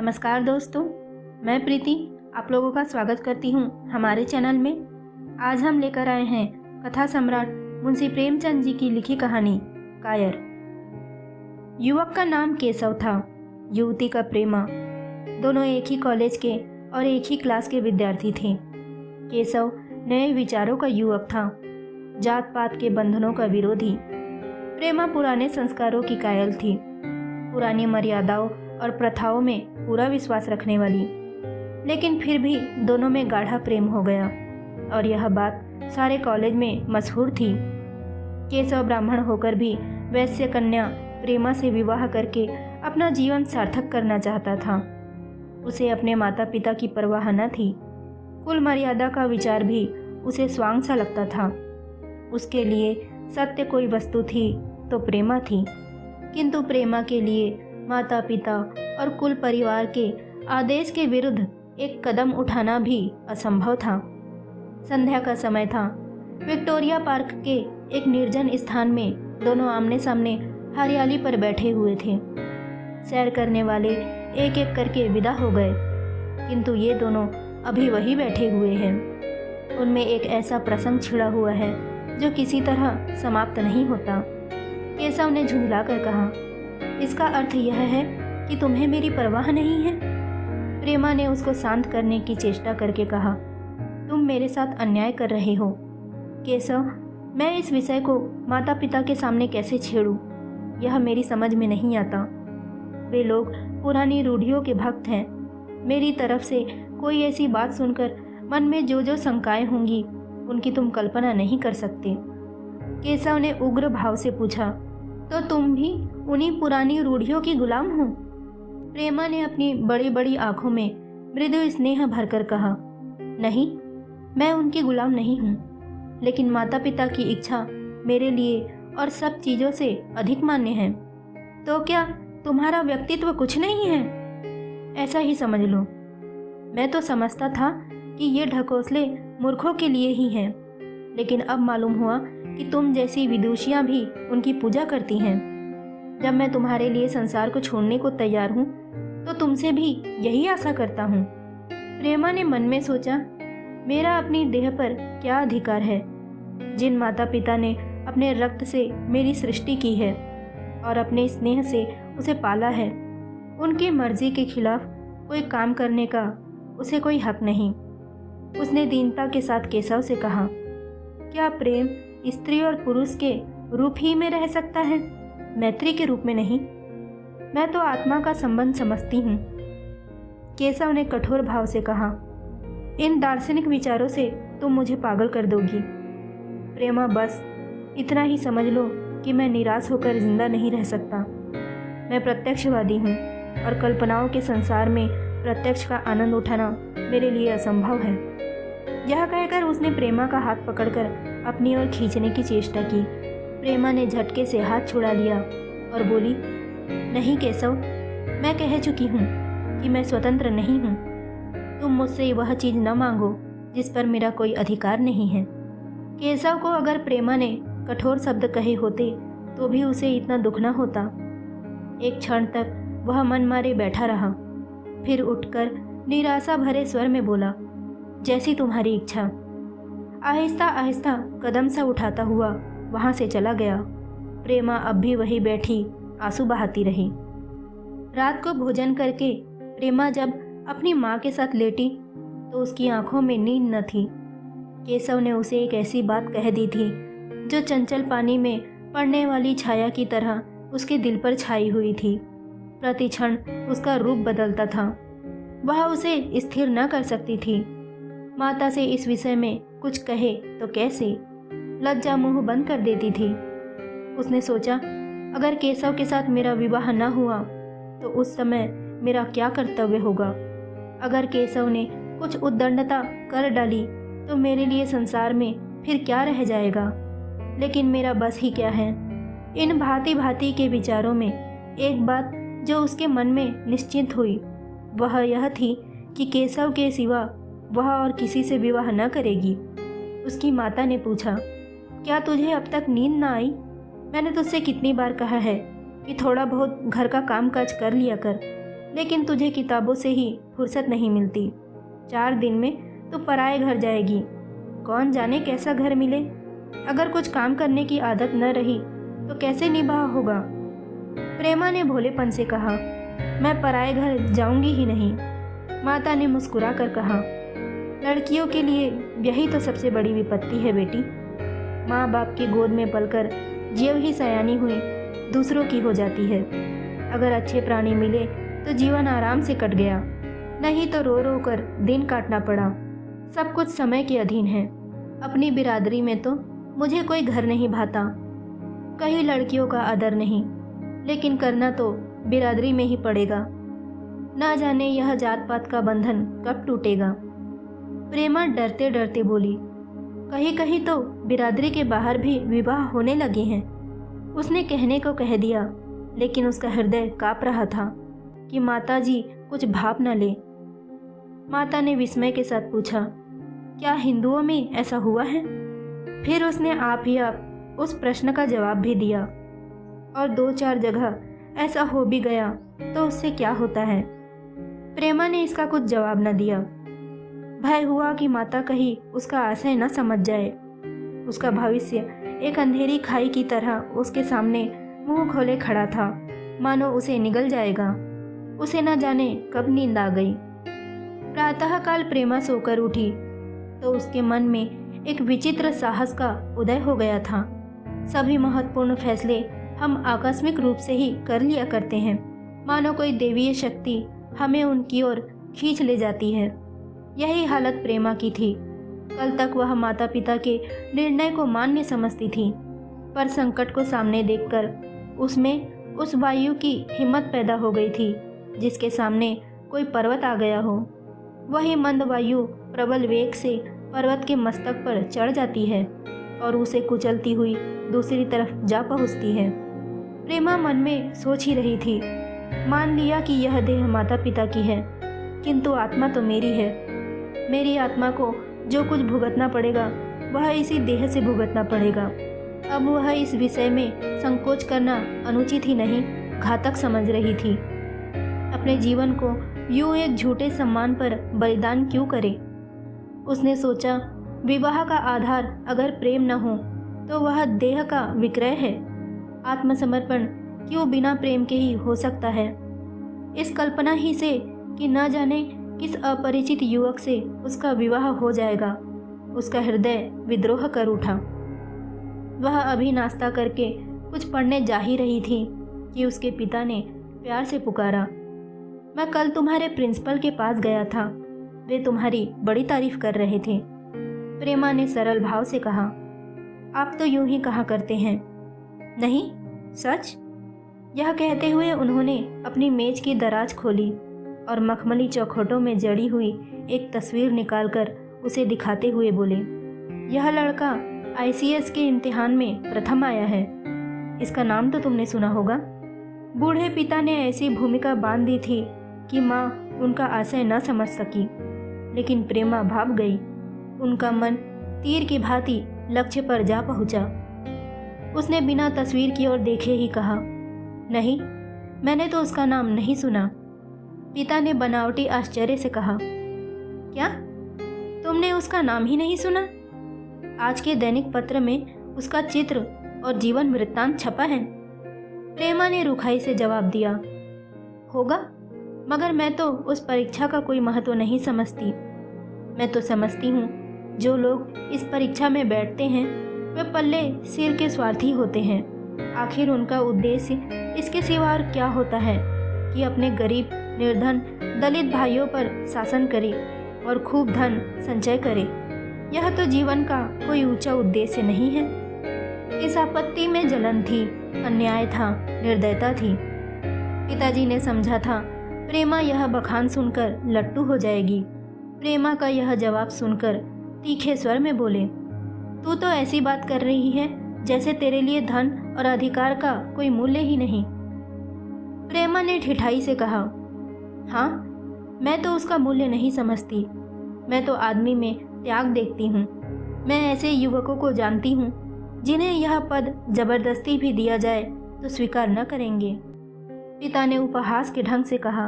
नमस्कार दोस्तों, मैं प्रीति आप लोगों का स्वागत करती हूँ हमारे चैनल में। आज हम लेकर आए हैं कथा सम्राट मुंशी प्रेमचंद जी की लिखी कहानी कायर। युवक का नाम केशव था, युवती का प्रेमा। दोनों एक ही कॉलेज के और एक ही क्लास के विद्यार्थी थे। केशव नए विचारों का युवक था, जात पात के बंधनों का विरोधी। प्रेमा पुराने संस्कारों की कायल थी, पुरानी मर्यादाओं और प्रथाओं में पूरा विश्वास रखने वाली। लेकिन फिर भी दोनों में गाढ़ा प्रेम हो गया और यह बात सारे कॉलेज में मशहूर थी। केशव ब्राह्मण होकर भी वैश्य कन्या प्रेमा से विवाह करके अपना जीवन सार्थक करना चाहता था। उसे अपने माता पिता की परवाह न थी। कुल मर्यादा का विचार भी उसे स्वांग सा लगता था। उसके लिए सत्य कोई वस्तु थी तो प्रेमा थी, किंतु प्रेमा के लिए माता पिता और कुल परिवार के आदेश के विरुद्ध एक कदम उठाना भी असंभव था। संध्या का समय था। विक्टोरिया पार्क के एक निर्जन स्थान में दोनों आमने सामने हरियाली पर बैठे हुए थे। सैर करने वाले एक एक करके विदा हो गए, किंतु ये दोनों अभी वही बैठे हुए हैं। उनमें एक ऐसा प्रसंग छिड़ा हुआ है जो किसी तरह समाप्त नहीं होता। केशव ने झुंझलाकर कहा, इसका अर्थ यह है कि तुम्हें मेरी परवाह नहीं है? प्रेमा ने उसको शांत करने की चेष्टा करके कहा, तुम मेरे साथ अन्याय कर रहे हो। केशव, मैं इस विषय को माता पिता के सामने कैसे छेड़ूं? यह मेरी समझ में नहीं आता। वे लोग पुरानी रूढ़ियों के भक्त हैं। मेरी तरफ से कोई ऐसी बात सुनकर मन में जो जो शंकाएं होंगी उनकी तुम कल्पना नहीं कर सकते। केशव ने उग्र भाव से पूछा, तो तुम भी उन्हीं पुरानी रूढ़ियों की गुलाम हो? प्रेमा ने अपनी बड़ी बड़ी आंखों में मृदु स्नेह भरकर कहा, नहीं, मैं उनकी गुलाम नहीं हूँ, लेकिन माता पिता की इच्छा मेरे लिए और सब चीज़ों से अधिक मान्य है। तो क्या तुम्हारा व्यक्तित्व कुछ नहीं है? ऐसा ही समझ लो। मैं तो समझता था कि ये ढकोसले मूर्खों के लिए ही हैं, लेकिन अब मालूम हुआ कि तुम जैसी विदुषियाँ भी उनकी पूजा करती हैं। जब मैं तुम्हारे लिए संसार को छोड़ने को तैयार हूँ तो तुमसे भी यही आशा करता हूँ। प्रेमा ने मन में सोचा, मेरा अपनी देह पर क्या अधिकार है? जिन माता पिता ने अपने रक्त से मेरी सृष्टि की है और अपने स्नेह से उसे पाला है, उनकी मर्जी के खिलाफ कोई काम करने का उसे कोई हक नहीं। उसने दीनता के साथ केशव से कहा, क्या प्रेम स्त्री और पुरुष के रूप ही में रह सकता है, मैत्री के रूप में नहीं? मैं तो आत्मा का संबंध समझती हूँ। केशव ने कठोर भाव से कहा, इन दार्शनिक विचारों से तुम मुझे पागल कर दोगी। प्रेमा, बस इतना ही समझ लो कि मैं निराश होकर जिंदा नहीं रह सकता। मैं प्रत्यक्षवादी हूँ और कल्पनाओं के संसार में प्रत्यक्ष का आनंद उठाना मेरे लिए असंभव है। यह कहकर उसने प्रेमा का हाथ पकड़कर अपनी ओर खींचने की चेष्टा की। प्रेमा ने झटके से हाथ छुड़ा लिया और बोली, नहीं केशव, मैं कह चुकी हूँ कि मैं स्वतंत्र नहीं हूँ। तुम मुझसे वह चीज़ न मांगो जिस पर मेरा कोई अधिकार नहीं है। केशव को अगर प्रेमा ने कठोर शब्द कहे होते तो भी उसे इतना दुख न होता। एक क्षण तक वह मन मारे बैठा रहा, फिर उठकर निराशा भरे स्वर में बोला, जैसी तुम्हारी इच्छा। आहिस्ता आहिस्ता कदम सा उठाता हुआ वहाँ से चला गया। प्रेमा अब भी वही बैठी आंसू बहाती रही। रात को भोजन करके प्रेमा जब अपनी माँ के साथ लेटी तो उसकी आंखों में नींद न थी। केशव ने उसे एक ऐसी बात कह दी थी जो चंचल पानी में पड़ने वाली छाया की तरह उसके दिल पर छाई हुई थी। प्रति क्षण उसका रूप बदलता था। वह उसे स्थिर न कर सकती थी। माता से इस विषय में कुछ कहे तो कैसे? लज्जा मुंह बंद कर देती थी। उसने सोचा, अगर केशव के साथ मेरा विवाह न हुआ तो उस समय मेरा क्या कर्तव्य होगा? अगर केशव ने कुछ उद्दंडता कर डाली तो मेरे लिए संसार में फिर क्या रह जाएगा? लेकिन मेरा बस ही क्या है? इन भांति भांति के विचारों में एक बात जो उसके मन में निश्चित हुई वह यह थी कि केशव के सिवा वह और किसी से विवाह न करेगी। उसकी माता ने पूछा, क्या तुझे अब तक नींद न आई? मैंने तुझसे कितनी बार कहा है कि थोड़ा बहुत घर का काम काज कर लिया कर, लेकिन तुझे किताबों से ही फुर्सत नहीं मिलती। 4 दिन में तू पराए घर जाएगी। कौन जाने कैसा घर मिले। अगर कुछ काम करने की आदत न रही तो कैसे निभा होगा। प्रेमा ने भोलेपन से कहा, मैं पराए घर जाऊंगी ही नहीं। माता ने मुस्कुरा कर कहा, लड़कियों के लिए यही तो सबसे बड़ी विपत्ति है बेटी। माँ बाप की गोद में पलकर ज्यों ही सयानी हुई दूसरों की हो जाती है। अगर अच्छे प्राणी मिले तो जीवन आराम से कट गया, नहीं तो रो रो कर दिन काटना पड़ा। सब कुछ समय के अधीन है। अपनी बिरादरी में तो मुझे कोई घर नहीं भाता। कई लड़कियों का आदर नहीं, लेकिन करना तो बिरादरी में ही पड़ेगा। ना जाने यह जात पात का बंधन कब टूटेगा। प्रेमा डरते डरते बोली, कहीं कहीं तो बिरादरी के बाहर भी विवाह होने लगे हैं। उसने कहने को कह दिया, लेकिन उसका हृदय काँप रहा था कि माताजी कुछ भाप न ले। माता ने विस्मय के साथ पूछा, क्या हिंदुओं में ऐसा हुआ है? फिर उसने आप ही आप उस प्रश्न का जवाब भी दिया, और 2-4 जगह ऐसा हो भी गया तो उससे क्या होता है। प्रेमा ने इसका कुछ जवाब न दिया। भय हुआ कि माता कहीं उसका आशय न समझ जाए। उसका भविष्य एक अंधेरी खाई की तरह उसके सामने मुंह खोले खड़ा था, मानो उसे निगल जाएगा। उसे न जाने कब नींद आ गई। प्रातःकाल प्रेमा सोकर उठी तो उसके मन में एक विचित्र साहस का उदय हो गया था। सभी महत्वपूर्ण फैसले हम आकस्मिक रूप से ही कर लिया करते हैं, मानो कोई देवीय शक्ति हमें उनकी ओर खींच ले जाती है। यही हालत प्रेमा की थी। कल तक वह माता पिता के निर्णय को मान्य समझती थी, पर संकट को सामने देखकर उसमें उस वायु की हिम्मत पैदा हो गई थी जिसके सामने कोई पर्वत आ गया हो। वही मंद वायु प्रबल वेग से पर्वत के मस्तक पर चढ़ जाती है और उसे कुचलती हुई दूसरी तरफ जा पहुंचती है। प्रेमा मन में सोच ही रही थी। मान लिया कि यह देह माता पिता की है, किंतु आत्मा तो मेरी है। मेरी आत्मा को जो कुछ भुगतना पड़ेगा वह इसी देह से भुगतना पड़ेगा। अब वह इस विषय में संकोच करना अनुचित ही नहीं, घातक समझ रही थी। अपने जीवन को यूं एक झूठे सम्मान पर बलिदान क्यों करे। उसने सोचा, विवाह का आधार अगर प्रेम न हो तो वह देह का विक्रय है। आत्मसमर्पण क्यों बिना प्रेम के ही हो सकता है। इस कल्पना ही से कि न जाने किस अपरिचित युवक से उसका विवाह हो जाएगा, उसका हृदय विद्रोह कर उठा। वह अभी नाश्ता करके कुछ पढ़ने जा ही रही थी कि उसके पिता ने प्यार से पुकारा, मैं कल तुम्हारे प्रिंसिपल के पास गया था, वे तुम्हारी बड़ी तारीफ कर रहे थे। प्रेमा ने सरल भाव से कहा, आप तो यूं ही कहा करते हैं। नहीं, सच? यह कहते हुए उन्होंने अपनी मेज की दराज खोली और मखमली चौखटों में जड़ी हुई एक तस्वीर निकालकर उसे दिखाते हुए बोले, यह लड़का ICS के इम्तिहान में प्रथम आया है। इसका नाम तो तुमने सुना होगा। बूढ़े पिता ने ऐसी भूमिका बांध दी थी कि माँ उनका आशय न समझ सकी, लेकिन प्रेमा भाप गई। उनका मन तीर की भांति लक्ष्य पर जा पहुंचा। उसने बिना तस्वीर की ओर देखे ही कहा, नहीं, मैंने तो उसका नाम नहीं सुना। पिता ने बनावटी आश्चर्य से कहा, क्या तुमने उसका नाम ही नहीं सुना? आज के दैनिक पत्र में उसका चित्र और जीवन वृत्तांत छपा है। प्रेमा ने रुखाई से जवाब दिया, होगा, मगर मैं तो उस परीक्षा का कोई महत्व नहीं समझती। मैं तो समझती हूँ जो लोग इस परीक्षा में बैठते हैं वे पल्ले सिर के स्वार्थी होते हैं। आखिर उनका उद्देश्य इसके सिवा और क्या होता है कि अपने गरीब, निर्धन, दलित भाइयों पर शासन करे और खूब धन संचय करे। यह तो जीवन का कोई ऊंचा उद्देश्य नहीं है। इस आपत्ति में जलन थी, अन्याय था, निर्दयता थी। पिताजी ने समझा था प्रेमा यह बखान सुनकर लट्टू हो जाएगी। प्रेमा का यह जवाब सुनकर तीखे स्वर में बोले, तू तो ऐसी बात कर रही है जैसे तेरे लिए धन और अधिकार का कोई मूल्य ही नहीं। प्रेमा ने ठिठाई से कहा, हाँ, मैं तो उसका मूल्य नहीं समझती। मैं तो आदमी में त्याग देखती हूँ। मैं ऐसे युवकों को जानती हूँ जिन्हें यह पद जबरदस्ती भी दिया जाए तो स्वीकार न करेंगे। पिता ने उपहास के ढंग से कहा,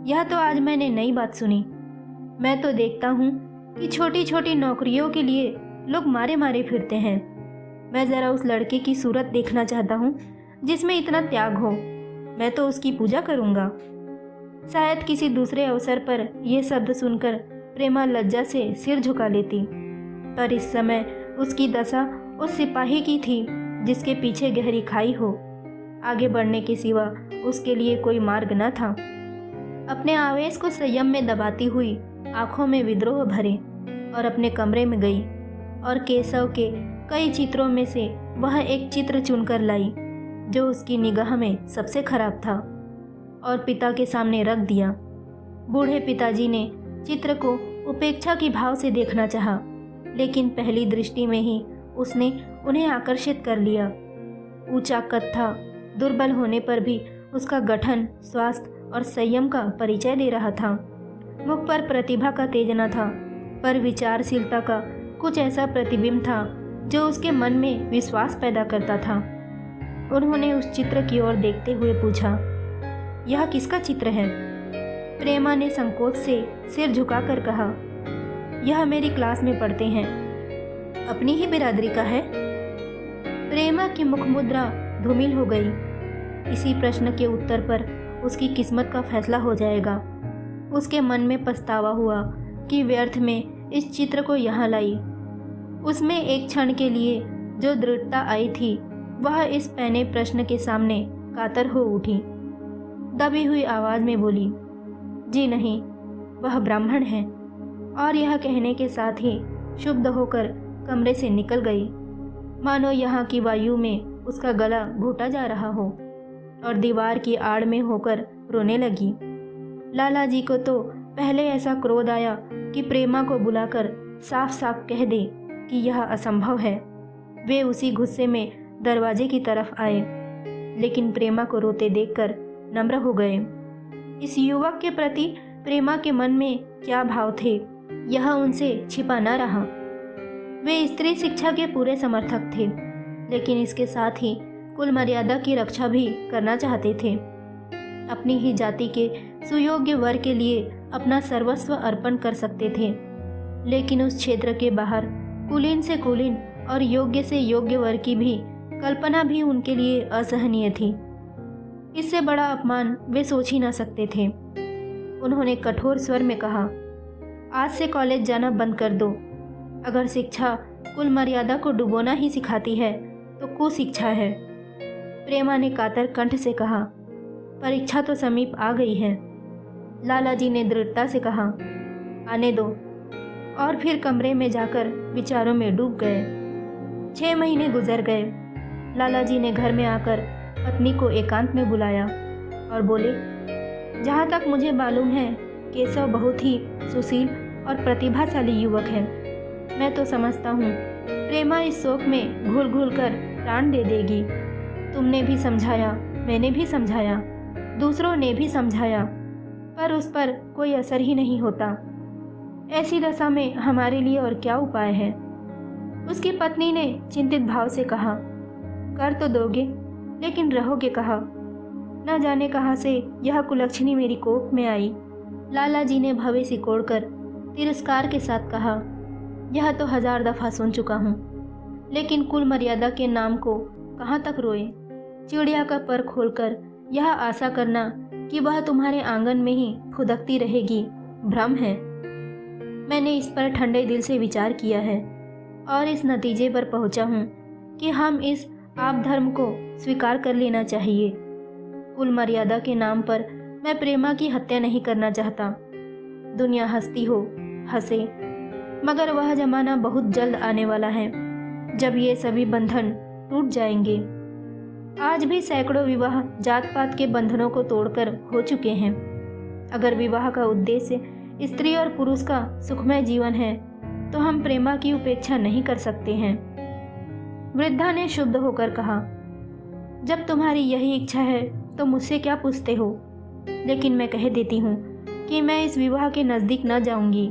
यह तो आज मैंने नई बात सुनी। मैं तो देखता हूँ कि छोटी छोटी नौकरियों के लिए लोग मारे मारे फिरते हैं। मैं ज़रा उस लड़के की सूरत देखना चाहता हूँ जिसमें इतना त्याग हो। मैं तो उसकी पूजा करूँगा। शायद किसी दूसरे अवसर पर यह शब्द सुनकर प्रेमा लज्जा से सिर झुका लेती, पर इस समय उसकी दशा उस सिपाही की थी जिसके पीछे गहरी खाई हो। आगे बढ़ने के सिवा उसके लिए कोई मार्ग न था। अपने आवेश को संयम में दबाती हुई आंखों में विद्रोह भरे और अपने कमरे में गई और केशव के कई चित्रों में से वह एक चित्र चुनकर लाई जो उसकी निगाह में सबसे खराब था और पिता के सामने रख दिया। बूढ़े पिताजी ने चित्र को उपेक्षा की भाव से देखना चाहा, लेकिन पहली दृष्टि में ही उसने उन्हें आकर्षित कर लिया। ऊंचा कद था, दुर्बल होने पर भी उसका गठन, स्वास्थ्य और संयम का परिचय दे रहा था। मुख पर प्रतिभा का तेज न था, पर विचारशीलता का कुछ ऐसा प्रतिबिंब था जो उसके मन में विश्वास पैदा करता था। उन्होंने उस चित्र की ओर देखते हुए पूछा, यह किसका चित्र है? प्रेमा ने संकोच से सिर झुकाकर कहा, यह मेरी क्लास में पढ़ते हैं। अपनी ही बिरादरी का है? प्रेमा की मुख मुद्रा धूमिल हो गई। इसी प्रश्न के उत्तर पर उसकी किस्मत का फैसला हो जाएगा। उसके मन में पछतावा हुआ कि व्यर्थ में इस चित्र को यहाँ लाई। उसमें एक क्षण के लिए जो दृढ़ता आई थी वह इस पैने प्रश्न के सामने कातर हो उठी। दबी हुई आवाज में बोली, जी नहीं, वह ब्राह्मण है। और यह कहने के साथ ही क्षुब्ध होकर कमरे से निकल गई, मानो यहाँ की वायु में उसका गला घोटा जा रहा हो, और दीवार की आड़ में होकर रोने लगी। लाला जी को तो पहले ऐसा क्रोध आया कि प्रेमा को बुलाकर साफ साफ कह दे कि यह असंभव है। वे उसी गुस्से में दरवाजे की तरफ आए, लेकिन प्रेमा को रोते देखकर नम्र हो गए। इस युवक के प्रति प्रेमा के मन में क्या भाव थे, यह उनसे छिपा न रहा। वे स्त्री शिक्षा के पूरे समर्थक थे, लेकिन इसके साथ ही कुल मर्यादा की रक्षा भी करना चाहते थे। अपनी ही जाति के सुयोग्य वर के लिए अपना सर्वस्व अर्पण कर सकते थे, लेकिन उस क्षेत्र के बाहर कुलीन से कुलीन और योग्य से योग्य वर की भी कल्पना भी उनके लिए असहनीय थी। इससे बड़ा अपमान वे सोच ही न सकते थे। उन्होंने कठोर स्वर में कहा, आज से कॉलेज जाना बंद कर दो। अगर शिक्षा कुल मर्यादा को डुबोना ही सिखाती है तो कुशिक्षा है। प्रेमा ने कातर कंठ से कहा, परीक्षा तो समीप आ गई है। लाला जी ने दृढ़ता से कहा, आने दो, और फिर कमरे में जाकर विचारों में डूब गए। 6 महीने गुजर गए। लाला जी ने घर में आकर पत्नी को एकांत में बुलाया और बोले, जहाँ तक मुझे मालूम है केशव बहुत ही सुशील और प्रतिभाशाली युवक है। मैं तो समझता हूँ प्रेमा इस शोक में घुल घुल कर प्राण दे देगी। तुमने भी समझाया, मैंने भी समझाया, दूसरों ने भी समझाया, पर उस पर कोई असर ही नहीं होता। ऐसी दशा में हमारे लिए और क्या उपाय है? उसकी पत्नी ने चिंतित भाव से कहा, कर तो दोगे, लेकिन रहोगे कहाँ? न जाने कहाँ से यह कुलक्षणी मेरी कोख में आई। लाला जी ने भवें सिकोड़कर तिरस्कार के साथ कहा, यह तो 1000 दफ़ा सुन चुका हूँ, लेकिन कुल मर्यादा के नाम को कहाँ तक रोए? चिड़िया का पर खोलकर यह आशा करना कि वह तुम्हारे आंगन में ही फुदकती रहेगी भ्रम है। मैंने इस पर ठंडे दिल से विचार किया है और इस नतीजे पर पहुंचा हूँ कि हम इस आप धर्म को स्वीकार कर लेना चाहिए। कुल मर्यादा के नाम पर मैं प्रेमा की हत्या नहीं करना चाहता। दुनिया हंसती हो, हंसे, मगर वह जमाना बहुत जल्द आने वाला है जब ये सभी बंधन टूट जाएंगे। आज भी सैकड़ों विवाह जात पात के बंधनों को तोड़कर हो चुके हैं। अगर विवाह का उद्देश्य स्त्री और पुरुष का सुखमय जीवन है तो हम प्रेमा की उपेक्षा नहीं कर सकते हैं। वृद्धा ने शुद्ध होकर कहा, जब तुम्हारी यही इच्छा है तो मुझसे क्या पूछते हो? लेकिन मैं कह देती हूँ कि मैं इस विवाह के नज़दीक न जाऊंगी,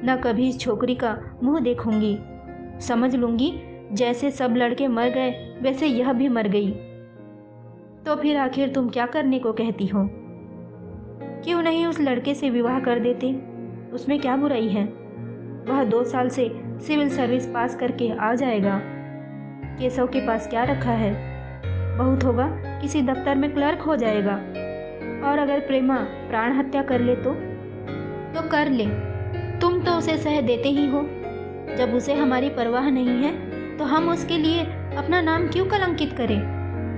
न कभी इस छोकरी का मुंह देखूंगी। समझ लूंगी जैसे सब लड़के मर गए वैसे यह भी मर गई। तो फिर आखिर तुम क्या करने को कहती हो? क्यों नहीं उस लड़के से विवाह कर देते? उसमें क्या बुराई है? वह 2 साल से सिविल सर्विस पास करके आ जाएगा। केशव के पास क्या रखा है? बहुत होगा किसी दफ्तर में क्लर्क हो जाएगा। और अगर प्रेमा प्राण हत्या कर ले तो कर ले। तुम तो उसे सह देते ही हो। जब उसे हमारी परवाह नहीं है तो हम उसके लिए अपना नाम क्यों कलंकित करें?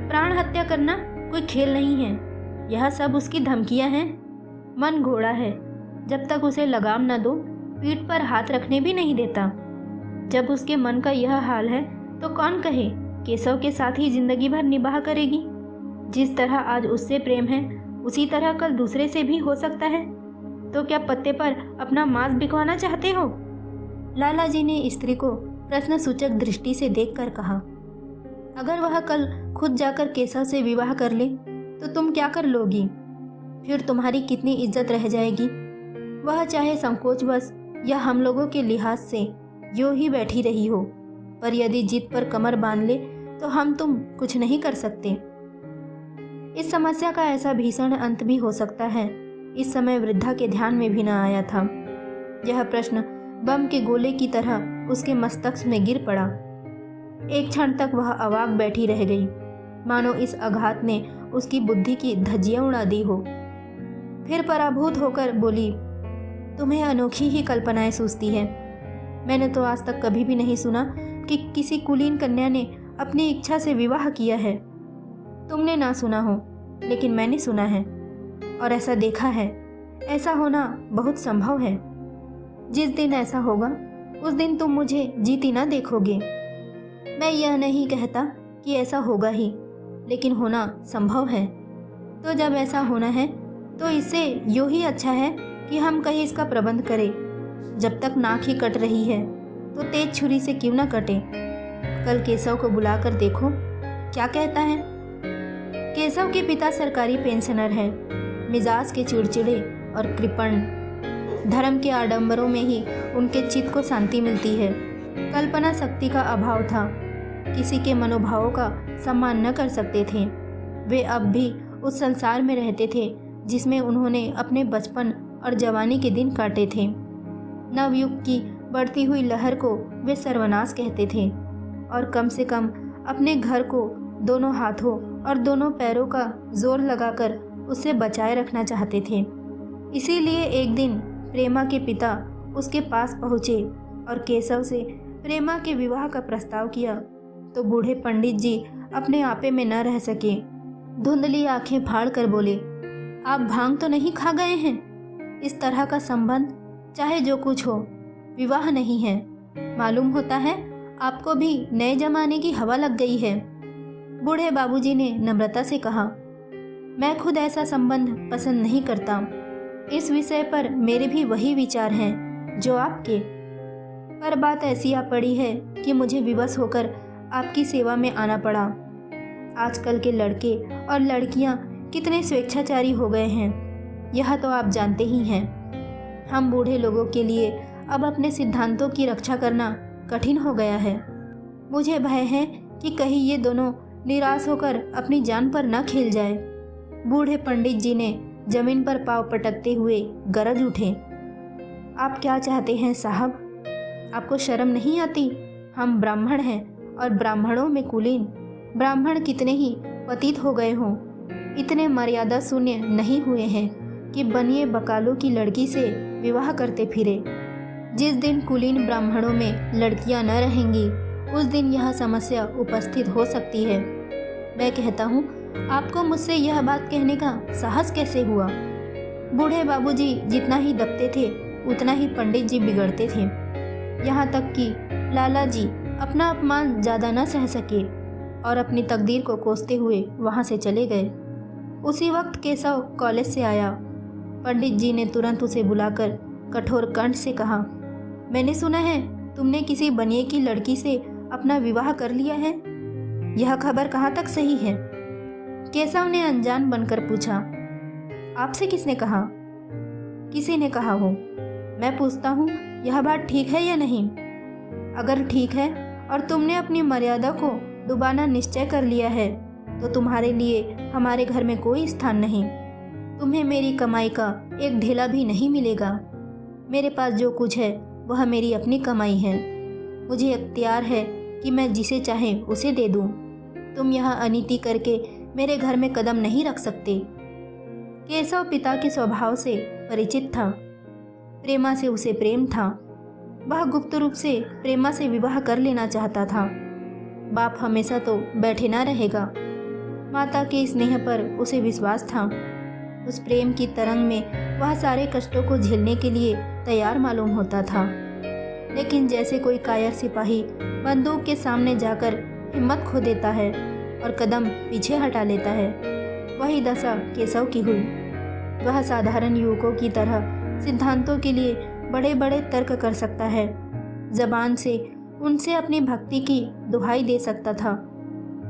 प्राण हत्या करना कोई खेल नहीं है। यह सब उसकी धमकियां हैं। मन घोड़ा है, जब तक उसे लगाम न दो पीठ पर हाथ रखने भी नहीं देता। जब उसके मन का यह हाल है तो कौन कहे केशव के साथ ही जिंदगी भर निबाह करेगी। जिस तरह आज उससे प्रेम है उसी तरह कल दूसरे से भी हो सकता है। तो क्या पत्ते पर अपना मांस बिकवाना चाहते हो? लाला जी ने स्त्री को प्रश्नसूचक दृष्टि से देखकर कहा, अगर वह कल खुद जाकर केशव से विवाह कर ले तो तुम क्या कर लोगी? फिर तुम्हारी कितनी इज्जत रह जाएगी? वह चाहे संकोचवश या हम लोगों के लिहाज से यूं ही बैठी रही हो, पर यदि जिद पर कमर बांध ले तो हम तुम कुछ नहीं कर सकते। इस समस्या का ऐसा भीषण अंत भी हो सकता है, इस समय वृद्धा के ध्यान में भी न आया था। यह प्रश्न बम के गोले की तरह उसके मस्तक में गिर पड़ा। एक क्षण तक वह अवाक बैठी रह गई, मानो इस आघात ने उसकी बुद्धि की धज्जियां उड़ा दी हो। फिर पराभूत होकर बोली, तुम्हें अनोखी ही कल्पनाएं सूझती है। मैंने तो आज तक कभी भी नहीं सुना कि किसी कुलीन कन्या ने अपनी इच्छा से विवाह किया है। तुमने ना सुना हो, लेकिन मैंने सुना है और ऐसा देखा है। ऐसा होना बहुत संभव है। जिस दिन ऐसा होगा उस दिन तुम मुझे जीती ना देखोगे। मैं यह नहीं कहता कि ऐसा होगा ही, लेकिन होना संभव है। तो जब ऐसा होना है तो इससे यूं ही अच्छा है कि हम कहीं इसका प्रबंध करें। जब तक नाक ही कट रही है तो तेज छुरी से क्यों ना कटे। कल केशव को बुलाकर देखो क्या कहता है। केशव के पिता सरकारी पेंशनर हैं, मिजाज के चिड़चिड़े और कृपण। धर्म के आडंबरों में ही उनके चित्त को शांति मिलती है। कल्पना शक्ति का अभाव था, किसी के मनोभावों का सम्मान न कर सकते थे। वे अब भी उस संसार में रहते थे जिसमें उन्होंने अपने बचपन और जवानी के दिन काटे थे। नवयुग की बढ़ती हुई लहर को वे सर्वनाश कहते थे और कम से कम अपने घर को दोनों हाथों और दोनों पैरों का जोर लगाकर उससे बचाए रखना चाहते थे। इसीलिए एक दिन प्रेमा के पिता उसके पास पहुँचे और केशव से प्रेमा के विवाह का प्रस्ताव किया तो बूढ़े पंडित जी अपने आपे में न रह सके। धुंधली आंखें फाड़ कर बोले, आप भांग तो नहीं खा गए हैं? इस तरह का संबंध चाहे जो कुछ हो विवाह नहीं है। मालूम होता है आपको भी नए जमाने की हवा लग गई है। बूढ़े बाबूजी ने नम्रता से कहा, मैं खुद ऐसा संबंध पसंद नहीं करता। इस विषय पर मेरे भी वही विचार हैं जो आपके, पर बात ऐसी आ पड़ी है कि मुझे विवश होकर आपकी सेवा में आना पड़ा। आजकल के लड़के और लड़कियां कितने स्वेच्छाचारी हो गए हैं, यह तो आप जानते ही हैं। हम बूढ़े लोगों के लिए अब अपने सिद्धांतों की रक्षा करना कठिन हो गया है। मुझे भय है कि कहीं ये दोनों निराश होकर अपनी जान पर न खेल जाए। बूढ़े पंडित जी ने जमीन पर पांव पटकते हुए गरज उठे, आप क्या चाहते हैं साहब? आपको शर्म नहीं आती? हम ब्राह्मण हैं और ब्राह्मणों में कुलीन। ब्राह्मण कितने ही पतित हो गए हों, इतने मर्यादा शून्य नहीं हुए हैं कि बनिए बकालों की लड़की से विवाह करते फिरे। जिस दिन कुलीन ब्राह्मणों में लड़कियां न रहेंगी उस दिन यह समस्या उपस्थित हो सकती है। मैं कहता हूँ, आपको मुझसे यह बात कहने का साहस कैसे हुआ? बूढ़े बाबूजी जितना ही दबते थे उतना ही पंडित जी बिगड़ते थे। यहाँ तक कि लाला जी अपना अपमान ज़्यादा न सह सके और अपनी तकदीर को कोसते हुए वहाँ से चले गए। उसी वक्त केशव कॉलेज से आया। पंडित जी ने तुरंत उसे बुलाकर कठोर कंठ से कहा, मैंने सुना है तुमने किसी बनिए की लड़की से अपना विवाह कर लिया है। यह खबर कहाँ तक सही है? केशव ने अनजान बनकर पूछा, आपसे किसने कहा? किसी ने कहा हो। मैं पूछता हूँ, यह बात ठीक है या नहीं? अगर ठीक है और तुमने अपनी मर्यादा को डुबाना निश्चय कर लिया है तो तुम्हारे लिए हमारे घर में कोई स्थान नहीं। तुम्हें मेरी कमाई का एक ढेला भी नहीं मिलेगा। मेरे पास जो कुछ है वह मेरी अपनी कमाई है। मुझे इख्तियार है कि मैं जिसे चाहे उसे दे दूं। तुम यहाँ अनीति करके मेरे घर में कदम नहीं रख सकते। केशव पिता के स्वभाव से परिचित था। प्रेमा से उसे प्रेम था। वह गुप्त रूप से प्रेमा से विवाह कर लेना चाहता था। बाप हमेशा तो बैठे ना रहेगा। माता के स्नेह पर उसे विश्वास था। उस प्रेम की तरंग में वह सारे कष्टों को झेलने के लिए तैयार मालूम होता था। लेकिन जैसे कोई कायर सिपाही बंदूक के सामने जाकर हिम्मत खो देता है और कदम पीछे हटा लेता है, वही दशा केशव की हुई। वह साधारण युवकों की तरह सिद्धांतों के लिए बड़े बड़े तर्क कर सकता है, जबान से उनसे अपनी भक्ति की दुहाई दे सकता था,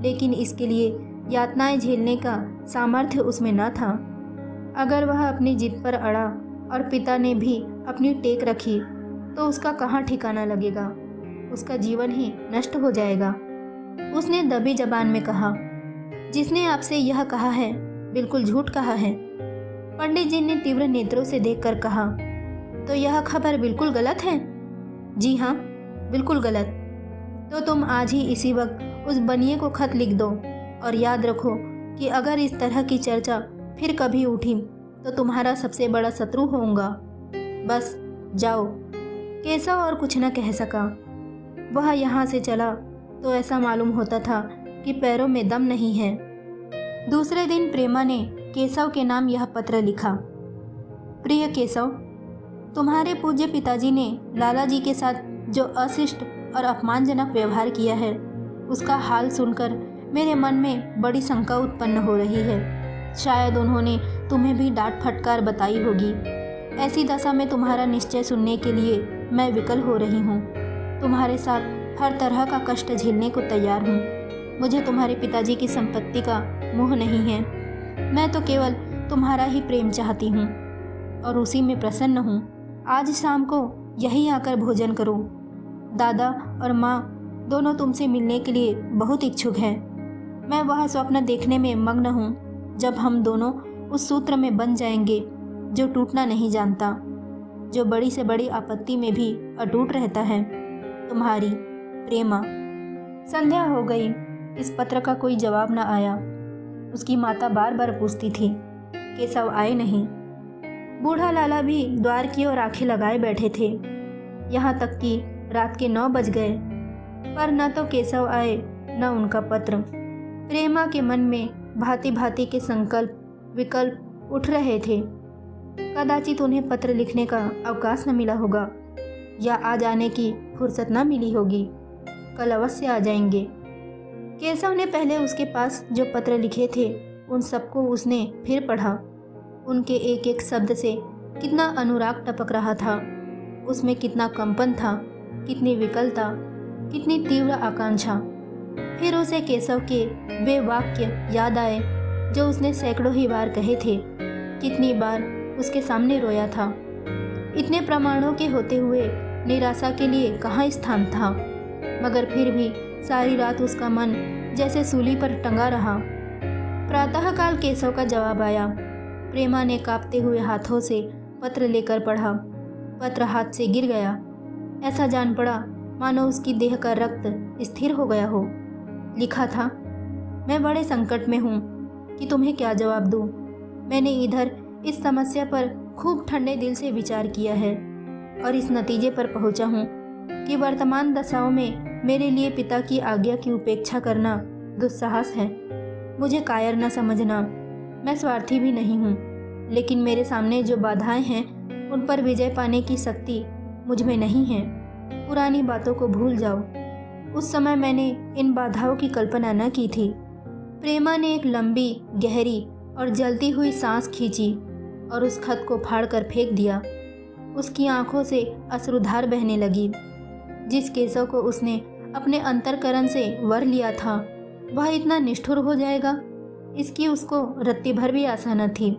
लेकिन इसके लिए यातनाएं झेलने का सामर्थ्य उसमें न था। अगर वह अपनी जिद पर अड़ा और पिता ने भी अपनी टेक रखी तो उसका कहाँ ठिकाना लगेगा। उसका जीवन ही नष्ट हो जाएगा। उसने दबी जबान में कहा, जिसने आपसे यह कहा है बिल्कुल झूठ कहा है। पंडित जी ने तीव्र नेत्रों से देखकर कहा, तो यह खबर बिल्कुल गलत है? जी हाँ, बिल्कुल गलत। तो तुम आज ही इसी वक्त उस बनिए को खत लिख दो और याद रखो कि अगर इस तरह की चर्चा फिर कभी उठी तो तुम्हारा सबसे बड़ा शत्रु होऊंगा। बस जाओ। केशव और कुछ न कह सका। वह यहाँ से चला तो ऐसा मालूम होता था कि पैरों में दम नहीं है। दूसरे दिन प्रेमा ने केशव के नाम यह पत्र लिखा। प्रिय केशव, तुम्हारे पूज्य पिताजी ने लाला जी के साथ जो अशिष्ट और अपमानजनक व्यवहार किया है उसका हाल सुनकर मेरे मन में बड़ी शंका उत्पन्न हो रही है। शायद उन्होंने तुम्हें भी डांट फटकार बताई होगी। ऐसी दशा में तुम्हारा निश्चय सुनने के लिए मैं विकल हो रही हूँ। तुम्हारे साथ हर तरह का कष्ट झेलने को तैयार हूँ। मुझे तुम्हारे पिताजी की संपत्ति का मोह नहीं है। मैं तो केवल तुम्हारा ही प्रेम चाहती हूँ और उसी में प्रसन्न हूँ। आज शाम को यहीं आकर भोजन करो। दादा और माँ दोनों तुमसे मिलने के लिए बहुत इच्छुक हैं। मैं वह स्वप्न देखने में मग्न हूँ जब हम दोनों उस सूत्र में बंध जाएंगे जो टूटना नहीं जानता, जो बड़ी से बड़ी आपत्ति में भी अटूट रहता है। तुम्हारी प्रेमा। संध्या हो गई। इस पत्र का कोई जवाब न आया। उसकी माता बार बार पूछती थी, केशव आए नहीं। बूढ़ा लाला भी द्वार की ओर आंखें लगाए बैठे थे। यहाँ तक कि रात के 9 बज गए, पर न तो केशव आए न उनका पत्र। प्रेमा के मन में भांति भांति के संकल्प विकल्प उठ रहे थे। कदाचित उन्हें पत्र लिखने का अवकाश न मिला होगा या आज आने की फुर्सत न मिली होगी। कल अवश्य आ जाएंगे। केशव ने पहले उसके पास जो पत्र लिखे थे उन सबको उसने फिर पढ़ा। उनके एक एक शब्द से कितना अनुराग टपक रहा था। उसमें कितना कंपन था, कितनी विकलता, कितनी तीव्र आकांक्षा। फिर उसे केशव के वे वाक्य याद आए जो उसने सैकड़ों ही बार कहे थे। कितनी बार उसके सामने रोया था। इतने प्रमाणों के होते हुए निराशा के लिए कहाँ स्थान था। मगर फिर भी सारी रात उसका मन जैसे सूली पर टंगा रहा। प्रातःकाल केशव का जवाब आया। प्रेमा ने कांपते हुए हाथों से पत्र लेकर पढ़ा। पत्र हाथ से गिर गया। ऐसा जान पड़ा मानो उसकी देह का रक्त स्थिर हो गया हो। लिखा था, मैं बड़े संकट में हूँ कि तुम्हें क्या जवाब दूँ। मैंने इधर इस समस्या पर खूब ठंडे दिल से विचार किया है और इस नतीजे पर पहुँचा हूँ कि वर्तमान दशाओं में मेरे लिए पिता की आज्ञा की उपेक्षा करना दुस्साहस है। मुझे कायर न समझना। मैं स्वार्थी भी नहीं हूँ, लेकिन मेरे सामने जो बाधाएं हैं उन पर विजय पाने की शक्ति मुझ में नहीं है। पुरानी बातों को भूल जाओ। उस समय मैंने इन बाधाओं की कल्पना न की थी। प्रेमा ने एक लंबी, गहरी और जलती हुई सांस खींची और उस खत को फाड़कर फेंक दिया। उसकी आंखों से अश्रुधार बहने लगी। जिस केशव को उसने अपने अंतरकरण से वर लिया था वह इतना निष्ठुर हो जाएगा, इसकी उसको रत्ती भर भी आशा न थी।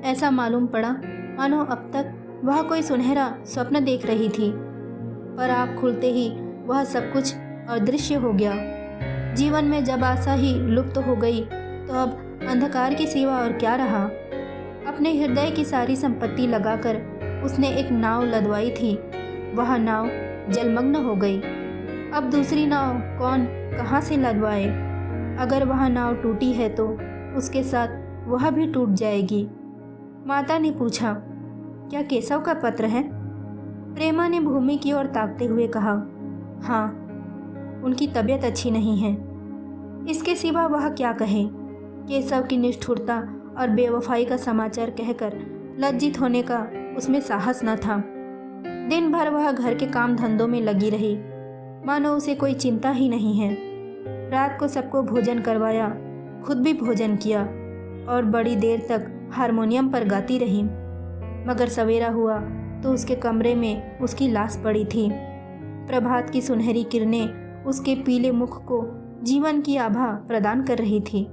ऐसा मालूम पड़ा मानो अब तक वह कोई सुनहरा स्वप्न देख रही थी, पर आँख खुलते ही वह सब कुछ अदृश्य हो गया। जीवन में जब आशा ही लुप्त हो गई तो अब अंधकार के सिवा और क्या रहा। अपने हृदय की सारी संपत्ति लगाकर उसने एक नाव लदवाई थी। वह नाव जलमग्न हो गई। अब दूसरी नाव कौन कहाँ से लदवाए? अगर वह नाव टूटी है तो उसके साथ वह भी टूट जाएगी। माता ने पूछा, क्या केशव का पत्र है? प्रेमा ने भूमि की ओर ताकते हुए कहा, हाँ, उनकी तबीयत अच्छी नहीं है। इसके सिवा वह क्या कहे? केशव की निष्ठुरता और बेवफाई का समाचार कहकर लज्जित होने का उसमें साहस न था। दिन भर वह घर के काम धंधों में लगी रही, मानो उसे कोई चिंता ही नहीं है। रात को सबको भोजन करवाया, खुद भी भोजन किया और बड़ी देर तक हारमोनियम पर गाती रही। मगर सवेरा हुआ तो उसके कमरे में उसकी लाश पड़ी थी। प्रभात की सुनहरी किरणें उसके पीले मुख को जीवन की आभा प्रदान कर रही थी।